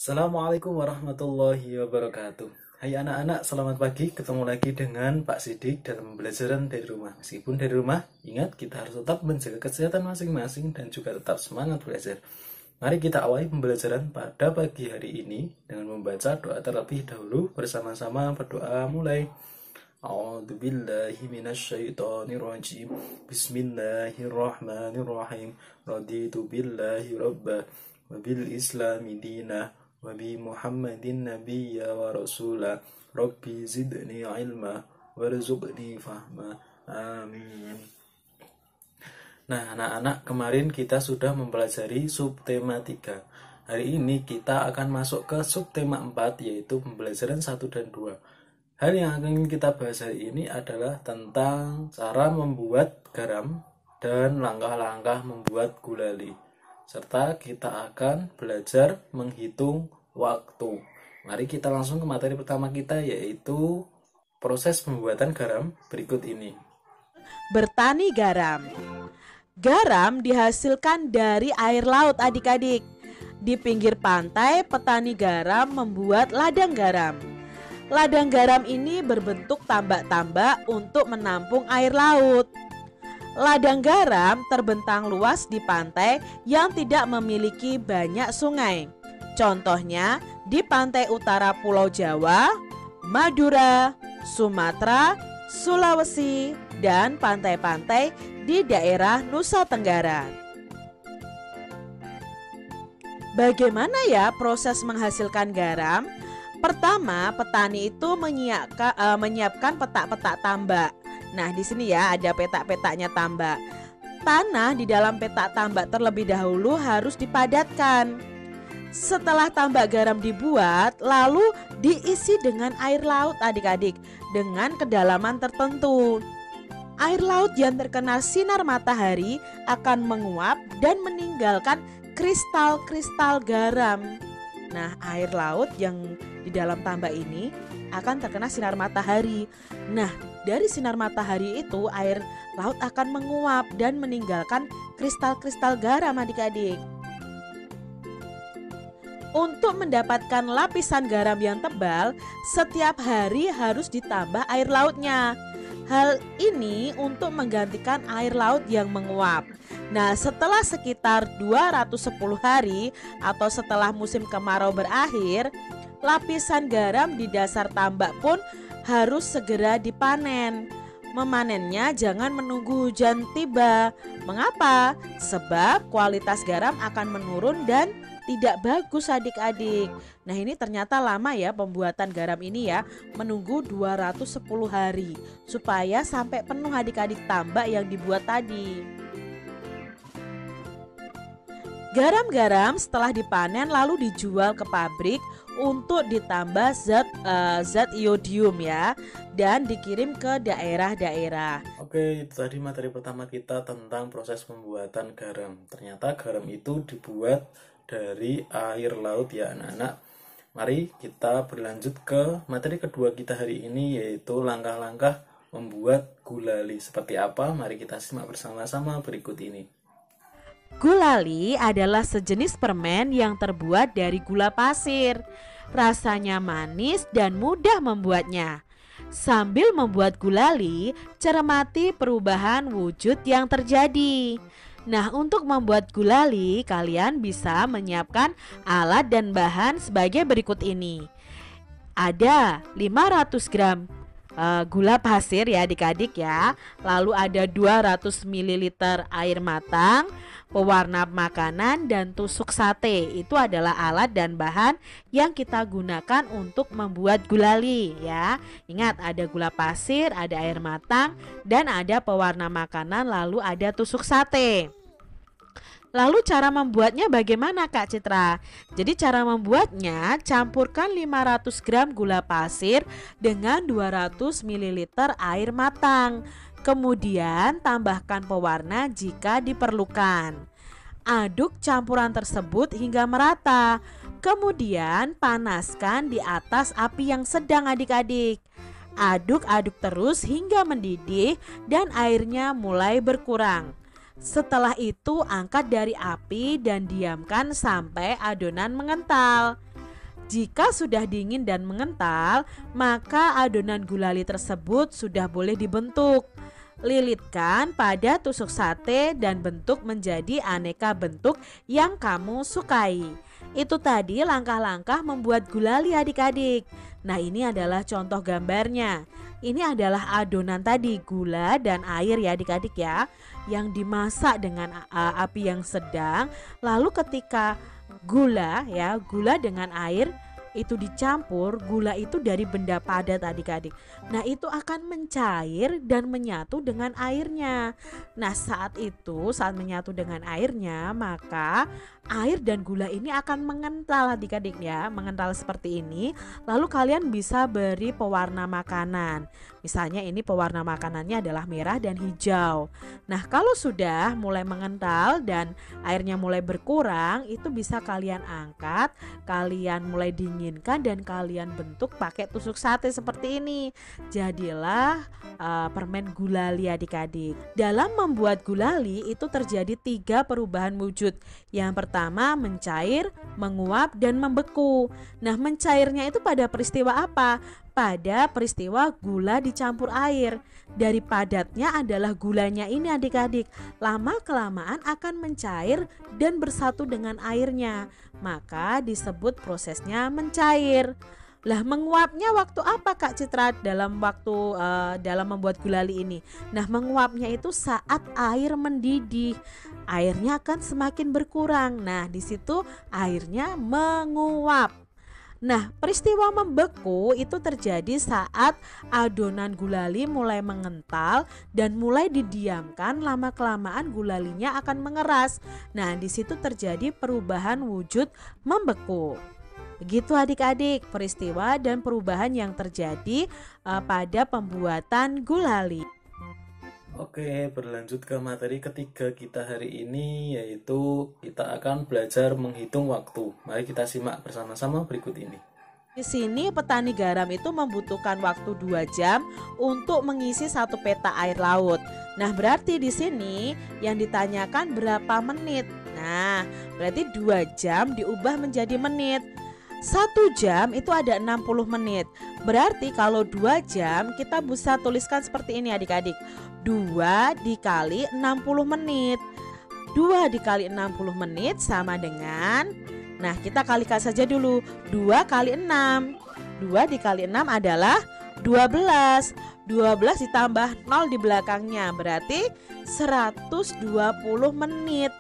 Assalamualaikum warahmatullahi wabarakatuh. Hai anak-anak, selamat pagi. Ketemu lagi dengan Pak Sidik dalam pembelajaran dari rumah. Meskipun dari rumah, ingat kita harus tetap menjaga kesehatan masing-masing dan juga tetap semangat belajar. Mari kita awali pembelajaran pada pagi hari ini dengan membaca doa terlebih dahulu. Bersama-sama berdoa mulai. A'udzubillahi minasyaitonirrajim. Bismillahirrahmanirrahim. Raditu billahi rabbah wa bil islami dinah wa bi Muhammadin nabiyya wa rasula. Rabbi zidni ilma warzuqni fahma. Amin. Nah, anak-anak, kemarin kita sudah mempelajari subtema 3. Hari ini kita akan masuk ke subtema 4, yaitu pembelajaran 1 dan 2. Hal yang akan kita bahas hari ini adalah tentang cara membuat garam dan langkah-langkah membuat gulali. Serta kita akan belajar menghitung waktu. Mari kita langsung ke materi pertama kita, yaitu proses pembuatan garam berikut ini. Bertani garam. Garam dihasilkan dari air laut, adik-adik. Di pinggir pantai, petani garam membuat ladang garam. Ladang garam ini berbentuk tambak-tambak untuk menampung air laut. Ladang garam terbentang luas di pantai yang tidak memiliki banyak sungai. Contohnya di pantai utara Pulau Jawa, Madura, Sumatera, Sulawesi, dan pantai-pantai di daerah Nusa Tenggara. Bagaimana ya proses menghasilkan garam? Pertama, petani itu menyiapkan petak-petak tambak. Nah, di sini ya ada petak-petaknya tambak. Tanah di dalam petak tambak terlebih dahulu harus dipadatkan. Setelah tambak garam dibuat, lalu diisi dengan air laut, adik-adik, dengan kedalaman tertentu. Air laut yang terkena sinar matahari akan menguap dan meninggalkan kristal-kristal garam. Nah, air laut yang di dalam tambak ini akan terkena sinar matahari. Nah, dari sinar matahari itu air laut akan menguap dan meninggalkan kristal-kristal garam, adik-adik. Untuk mendapatkan lapisan garam yang tebal, setiap hari harus ditambah air lautnya. Hal ini untuk menggantikan air laut yang menguap. Nah, setelah sekitar 210 hari atau setelah musim kemarau berakhir, lapisan garam di dasar tambak pun harus segera dipanen. Memanennya jangan menunggu hujan tiba. Mengapa? Sebab kualitas garam akan menurun dan tidak bagus, adik-adik. Nah, ini ternyata lama ya pembuatan garam ini ya, menunggu 210 hari supaya sampai penuh adik-adik tambak yang dibuat tadi. Garam-garam setelah dipanen lalu dijual ke pabrik untuk ditambah zat iodium ya, dan dikirim ke daerah-daerah. Oke, itu tadi materi pertama kita tentang proses pembuatan garam. Ternyata garam itu dibuat dari air laut ya anak-anak. Mari kita berlanjut ke materi kedua kita hari ini, yaitu langkah-langkah membuat gulali. Seperti apa? Mari kita simak bersama-sama berikut ini. Gulali adalah sejenis permen yang terbuat dari gula pasir. Rasanya manis dan mudah membuatnya. Sambil membuat gulali, cermati perubahan wujud yang terjadi. Nah, untuk membuat gulali, kalian bisa menyiapkan alat dan bahan sebagai berikut ini. Ada 500 gram gula pasir ya adik-adik ya. Lalu ada 200 ml air matang, pewarna makanan, dan tusuk sate. Itu adalah alat dan bahan yang kita gunakan untuk membuat gulali ya. Ingat, ada gula pasir, ada air matang, dan ada pewarna makanan, lalu ada tusuk sate. Lalu cara membuatnya bagaimana Kak Citra? Jadi cara membuatnya, campurkan 500 gram gula pasir dengan 200 ml air matang. Kemudian tambahkan pewarna jika diperlukan. Aduk campuran tersebut hingga merata. Kemudian panaskan di atas api yang sedang adik-adik. Aduk-aduk terus hingga mendidih dan airnya mulai berkurang. Setelah itu angkat dari api dan diamkan sampai adonan mengental. Jika sudah dingin dan mengental, maka adonan gulali tersebut sudah boleh dibentuk. Lilitkan pada tusuk sate dan bentuk menjadi aneka bentuk yang kamu sukai. Itu tadi langkah-langkah membuat gulali adik-adik. Nah, ini adalah contoh gambarnya. Ini adalah adonan tadi, gula dan air ya adik-adik ya, yang dimasak dengan api yang sedang. Lalu ketika gula dengan air itu dicampur, gula itu dari benda padat adik-adik. Nah, itu akan mencair dan menyatu dengan airnya. Nah, saat menyatu dengan airnya, maka air dan gula ini akan mengental adik-adik ya, mengental seperti ini. Lalu kalian bisa beri pewarna makanan. Misalnya ini pewarna makanannya adalah merah dan hijau. Nah, kalau sudah mulai mengental dan airnya mulai berkurang, itu bisa kalian angkat, kalian mulai dinginkan dan kalian bentuk pakai tusuk sate seperti ini. Jadilah permen gulali adik-adik. Dalam membuat gulali itu terjadi 3 perubahan wujud. Yang pertama mencair, menguap, dan membeku. Nah, mencairnya itu pada peristiwa apa? Pada peristiwa gula dicampur air. Dari padatnya adalah gulanya ini adik-adik, lama kelamaan akan mencair dan bersatu dengan airnya, maka disebut prosesnya mencair. Lah, menguapnya waktu apa Kak Citra dalam membuat gulali ini? Nah, menguapnya itu saat air mendidih. Airnya akan semakin berkurang. Nah, di situ airnya menguap. Nah, peristiwa membeku itu terjadi saat adonan gulali mulai mengental dan mulai didiamkan, lama-kelamaan gulalinya akan mengeras. Nah, di situ terjadi perubahan wujud membeku. Begitu adik-adik peristiwa dan perubahan yang terjadi pada pembuatan gulali. Oke, berlanjut ke materi ketiga kita hari ini, yaitu kita akan belajar menghitung waktu. Mari kita simak bersama-sama berikut ini. Di sini petani garam itu membutuhkan waktu 2 jam untuk mengisi 1 peta air laut. Nah, berarti di sini yang ditanyakan berapa menit. Nah, berarti 2 jam diubah menjadi menit. 1 jam itu ada 60 menit. Berarti kalau 2 jam kita bisa tuliskan seperti ini adik-adik. 2 dikali 60 menit. 2 dikali 60 menit sama dengan, nah kita kalikan saja dulu, 2 kali 6. 2 dikali 6 adalah 12. 12 ditambah 0 di belakangnya berarti 120 menit.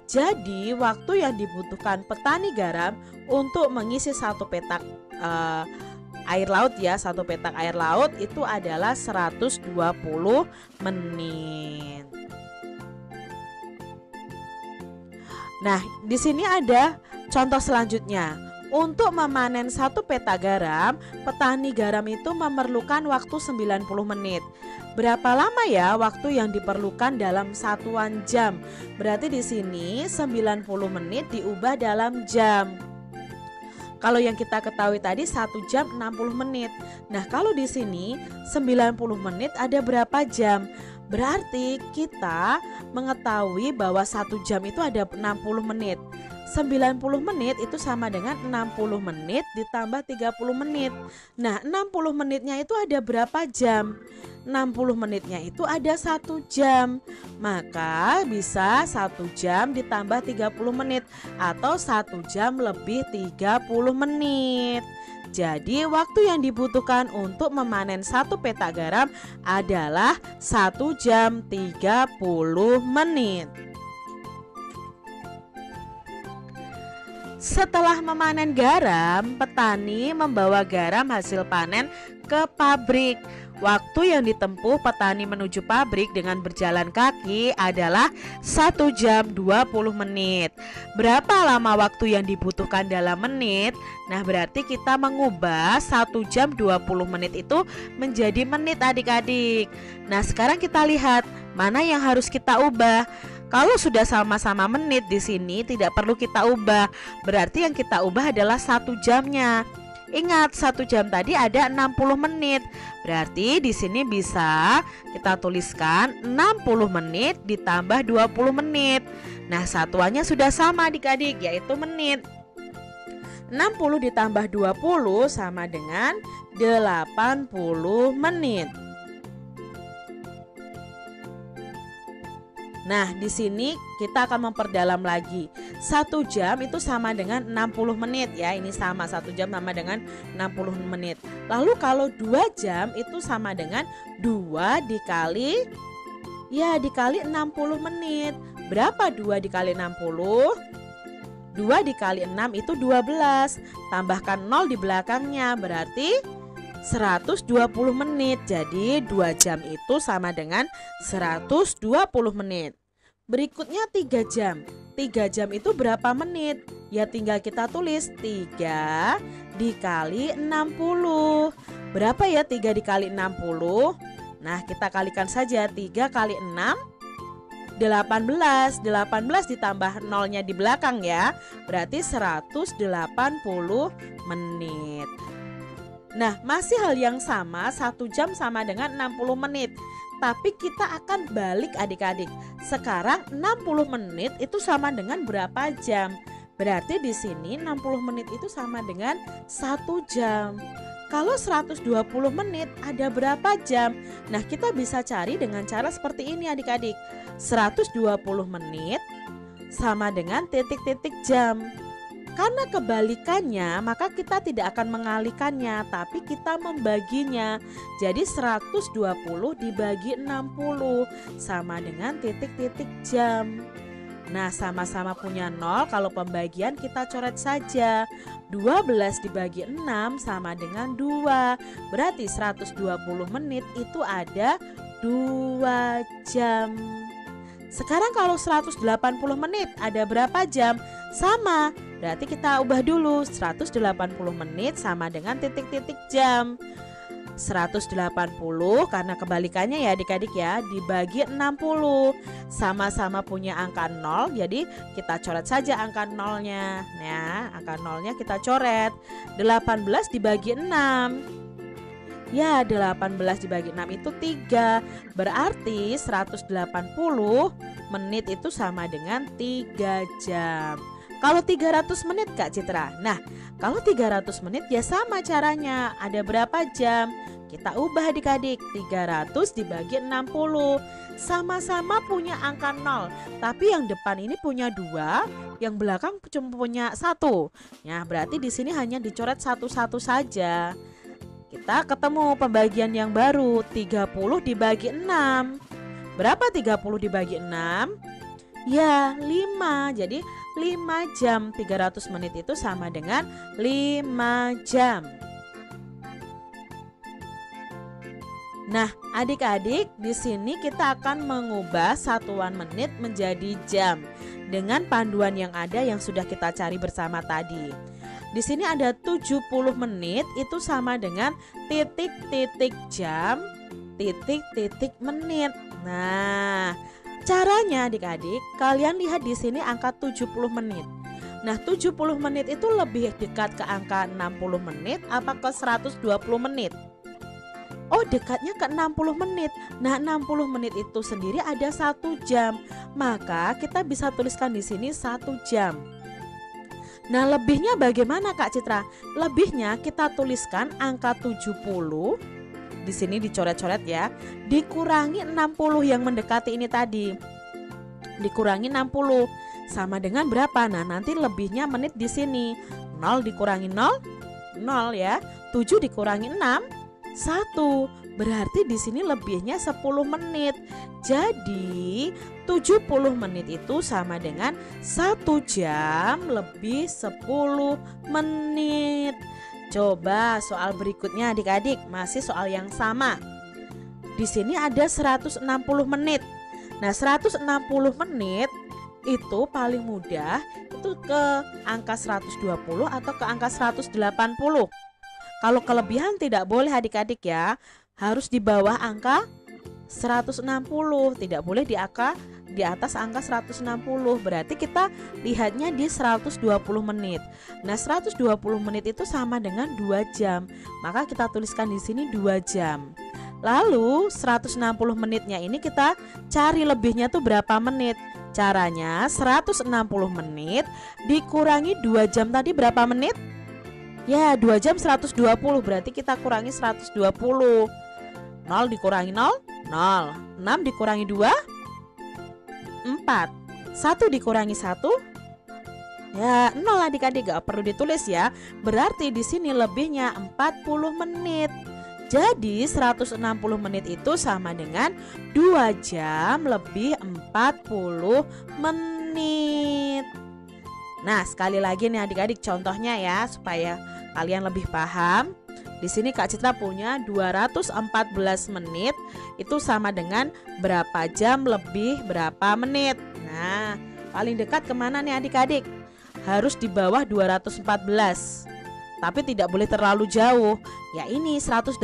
Jadi waktu yang dibutuhkan petani garam untuk mengisi 1 petak air laut ya, 1 petak air laut itu adalah 120 menit. Nah, di sini ada contoh selanjutnya. Untuk memanen 1 peta garam, petani garam itu memerlukan waktu 90 menit. Berapa lama ya waktu yang diperlukan dalam satuan jam? Berarti di sini 90 menit diubah dalam jam. Kalau yang kita ketahui tadi 1 jam 60 menit. Nah, kalau di sini 90 menit ada berapa jam? Berarti kita mengetahui bahwa 1 jam itu ada 60 menit. 90 menit itu sama dengan 60 menit ditambah 30 menit. Nah, 60 menitnya itu ada berapa jam? 60 menitnya itu ada 1 jam. Maka bisa 1 jam ditambah 30 menit atau 1 jam lebih 30 menit. Jadi waktu yang dibutuhkan untuk memanen 1 peta garam adalah 1 jam 30 menit. Setelah memanen garam, petani membawa garam hasil panen ke pabrik. Waktu yang ditempuh petani menuju pabrik dengan berjalan kaki adalah 1 jam 20 menit. Berapa lama waktu yang dibutuhkan dalam menit? Nah, berarti kita mengubah 1 jam 20 menit itu menjadi menit adik-adik. Nah, sekarang kita lihat mana yang harus kita ubah. Kalau sudah sama-sama menit di sini tidak perlu kita ubah. Berarti yang kita ubah adalah 1 jamnya. Ingat 1 jam tadi ada 60 menit. Berarti di sini bisa kita tuliskan 60 menit ditambah 20 menit. Nah, satuannya sudah sama adik-adik, yaitu menit. 60 ditambah 20 sama dengan 80 menit. Nah, di sini kita akan memperdalam lagi. 1 jam itu sama dengan 60 menit ya. Ini sama, 1 jam sama dengan 60 menit. Lalu kalau 2 jam itu sama dengan 2 dikali 60 menit. Berapa 2 dikali 60? 2 dikali 6 itu 12. Tambahkan 0 di belakangnya, berarti 120 menit. Jadi 2 jam itu sama dengan 120 menit. Berikutnya 3 jam. 3 jam itu berapa menit? Ya tinggal kita tulis 3 dikali 60. Berapa ya 3 dikali 60? Nah, kita kalikan saja. 3 kali 6 18. 18 ditambah nolnya di belakang ya. Berarti 180 menit. Nah, masih hal yang sama, 1 jam sama dengan 60 menit. Tapi kita akan balik adik-adik. Sekarang 60 menit itu sama dengan berapa jam? Berarti di sini 60 menit itu sama dengan 1 jam. Kalau 120 menit ada berapa jam? Nah, kita bisa cari dengan cara seperti ini adik-adik. 120 menit sama dengan titik-titik jam. Karena kebalikannya, maka kita tidak akan mengalikannya, tapi kita membaginya. Jadi 120 dibagi 60 sama dengan titik-titik jam. Nah, sama-sama punya 0, kalau pembagian kita coret saja. 12 dibagi 6 sama dengan 2. Berarti 120 menit itu ada 2 jam. Sekarang kalau 180 menit ada berapa jam? Sama. Berarti kita ubah dulu. 180 menit sama dengan titik-titik jam. 180 karena kebalikannya ya adik-adik ya, dibagi 60. Sama-sama punya angka 0, jadi kita coret saja angka 0-nya. Nah, angka 0-nya kita coret. 18 dibagi 6. Ya, 18 dibagi 6 itu 3. Berarti 180 menit itu sama dengan 3 jam. Kalau 300 menit Kak Citra. Nah, kalau 300 menit ya sama caranya. Ada berapa jam? Kita ubah adik-adik. 300 dibagi 60. Sama-sama punya angka 0. Tapi yang depan ini punya 2, yang belakang cuma punya 1. Ya, berarti di sini hanya dicoret satu-satu saja. Kita ketemu pembagian yang baru. 30 dibagi 6. Berapa 30 dibagi 6? Ya, 5. Jadi 5 jam. 300 menit itu sama dengan 5 jam. Nah, adik-adik, di sini kita akan mengubah satuan menit menjadi jam dengan panduan yang ada yang sudah kita cari bersama tadi. Di sini ada 70 menit itu sama dengan titik-titik jam, titik-titik menit. Nah, caranya adik-adik, kalian lihat di sini angka 70 menit. Nah, 70 menit itu lebih dekat ke angka 60 menit apa ke 120 menit? Oh, dekatnya ke 60 menit. Nah, 60 menit itu sendiri ada 1 jam. Maka kita bisa tuliskan di sini 1 jam. Nah, lebihnya bagaimana Kak Citra? Lebihnya kita tuliskan angka 70. Di sini dicoret-coret ya. Dikurangi 60 yang mendekati ini tadi. Dikurangi 60 sama dengan berapa? Nah, nanti lebihnya menit di sini. 0 dikurangi 0, 0 ya. 7 dikurangi 6, 1. Berarti di sini lebihnya 10 menit. Jadi 70 menit itu sama dengan 1 jam lebih 10 menit. Coba soal berikutnya adik-adik, masih soal yang sama. Di sini ada 160 menit. Nah, 160 menit itu paling mudah itu ke angka 120 atau ke angka 180. Kalau kelebihan tidak boleh adik-adik ya, harus di bawah angka 160, tidak boleh di atas angka 160. Berarti kita lihatnya di 120 menit. Nah, 120 menit itu sama dengan 2 jam. Maka kita tuliskan di sini 2 jam. Lalu 160 menitnya ini kita cari lebihnya tuh berapa menit. Caranya 160 menit dikurangi 2 jam tadi berapa menit? Ya, 2 jam 120, berarti kita kurangi 120. 0 dikurangi 0, 0. 6 dikurangi 2, 4. 1 dikurangi 1, ya 0 adik-adik, gak perlu ditulis ya. Berarti di sini lebihnya 40 menit. Jadi 160 menit itu sama dengan 2 jam lebih 40 menit. Nah, sekali lagi nih adik-adik contohnya ya, supaya kalian lebih paham. Di sini Kak Citra punya 214 menit itu sama dengan berapa jam lebih berapa menit. Nah, paling dekat kemana nih adik-adik? Harus di bawah 214. Tapi tidak boleh terlalu jauh. Ya ini 180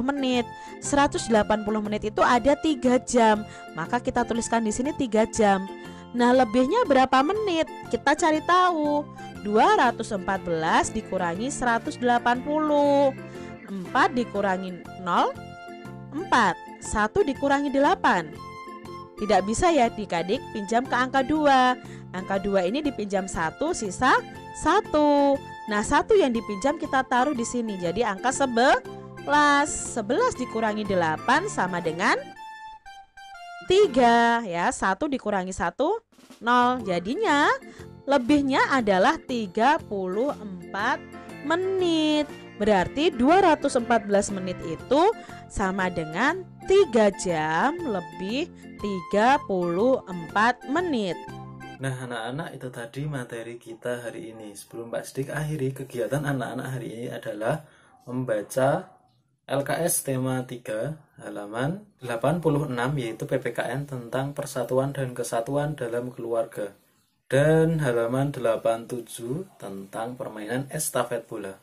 menit. 180 menit itu ada 3 jam. Maka kita tuliskan di sini 3 jam. Nah, lebihnya berapa menit? Kita cari tahu. 214 dikurangi 180. 4 dikurangi 0, 4. 1 dikurangi 8. Tidak bisa ya adik-adik, pinjam ke angka 2. Angka 2 ini dipinjam 1, sisa 1. Nah, 1 yang dipinjam kita taruh di sini. Jadi angka 11. 11 dikurangi 8 sama dengan 3 ya. 1 dikurangi 1, 0. Jadinya lebihnya adalah 34 menit. Berarti 214 menit itu sama dengan 3 jam lebih 34 menit. Nah anak-anak, itu tadi materi kita hari ini. Sebelum Pak Sidik akhiri, kegiatan anak-anak hari ini adalah membaca LKS tema 3 halaman 86, yaitu PPKN tentang persatuan dan kesatuan dalam keluarga, dan halaman 87 tentang permainan estafet bola.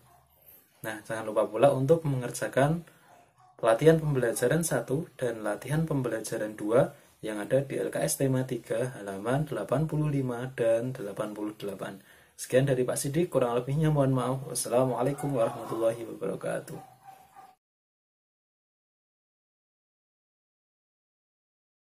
Nah, jangan lupa pula untuk mengerjakan latihan pembelajaran 1 dan latihan pembelajaran 2 yang ada di LKS tema 3 halaman 85 dan 88. Sekian dari Pak Sidik, kurang lebihnya mohon maaf. Wassalamualaikum warahmatullahi wabarakatuh.